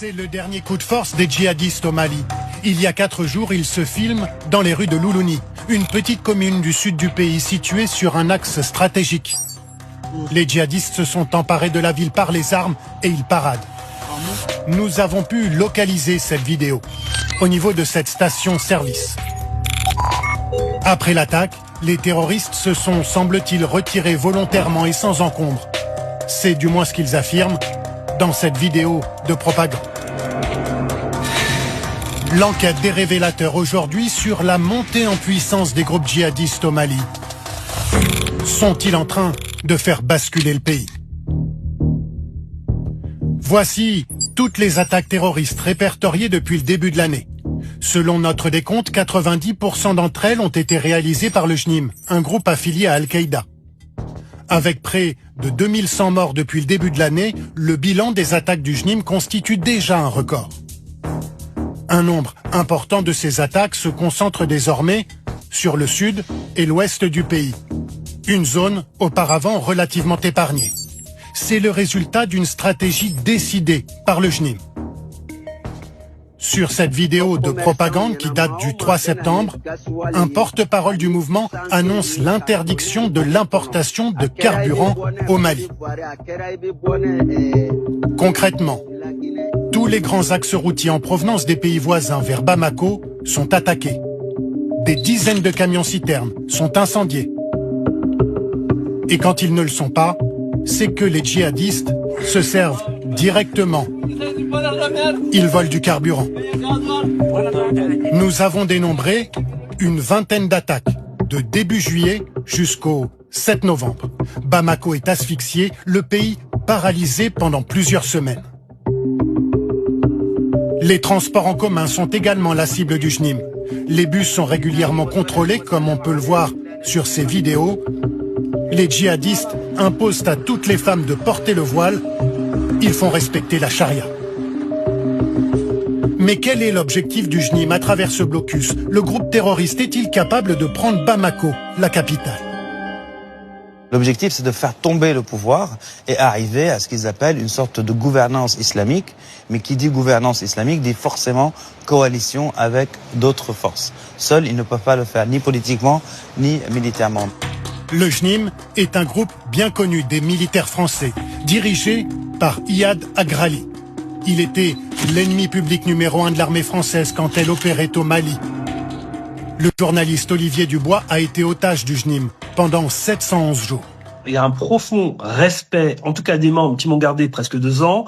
C'est le dernier coup de force des djihadistes au Mali. Il y a 4 jours, ils se filment dans les rues de Loulouni, une petite commune du sud du pays située sur un axe stratégique. Les djihadistes se sont emparés de la ville par les armes et ils paradent. Nous avons pu localiser cette vidéo au niveau de cette station-service. Après l'attaque, les terroristes se sont, semble-t-il, retirés volontairement et sans encombre. C'est du moins ce qu'ils affirment dans cette vidéo de propagande. L'enquête des révélateurs aujourd'hui sur la montée en puissance des groupes djihadistes au Mali. Sont-ils en train de faire basculer le pays? Voici toutes les attaques terroristes répertoriées depuis le début de l'année. Selon notre décompte, 90% d'entre elles ont été réalisées par le JNIM, un groupe affilié à Al-Qaïda. Avec près de 2100 morts depuis le début de l'année, le bilan des attaques du JNIM constitue déjà un record. Un nombre important de ces attaques se concentre désormais sur le sud et l'ouest du pays, une zone auparavant relativement épargnée. C'est le résultat d'une stratégie décidée par le JNIM. Sur cette vidéo de propagande qui date du 3 septembre, un porte-parole du mouvement annonce l'interdiction de l'importation de carburant au Mali. Concrètement, tous les grands axes routiers en provenance des pays voisins vers Bamako sont attaqués. Des dizaines de camions-citernes sont incendiés. Et quand ils ne le sont pas, c'est que les djihadistes se servent directement. Ils volent du carburant. Nous avons dénombré une vingtaine d'attaques de début juillet jusqu'au 7 novembre. Bamako est asphyxié, le pays paralysé pendant plusieurs semaines. Les transports en commun sont également la cible du JNIM. Les bus sont régulièrement contrôlés, comme on peut le voir sur ces vidéos. Les djihadistes imposent à toutes les femmes de porter le voile. Ils font respecter la charia. Mais quel est l'objectif du JNIM à travers ce blocus? Le groupe terroriste est-il capable de prendre Bamako, la capitale? L'objectif, c'est de faire tomber le pouvoir et arriver à ce qu'ils appellent une sorte de gouvernance islamique. Mais qui dit gouvernance islamique dit forcément coalition avec d'autres forces. Seuls, ils ne peuvent pas le faire ni politiquement ni militairement. Le JNIM est un groupe bien connu des militaires français, dirigé par Iyad Agrali. Il était l'ennemi public numéro 1 de l'armée française quand elle opérait au Mali. Le journaliste Olivier Dubois a été otage du JNIM pendant 711 jours. Il y a un profond respect, en tout cas des membres qui m'ont gardé presque 2 ans,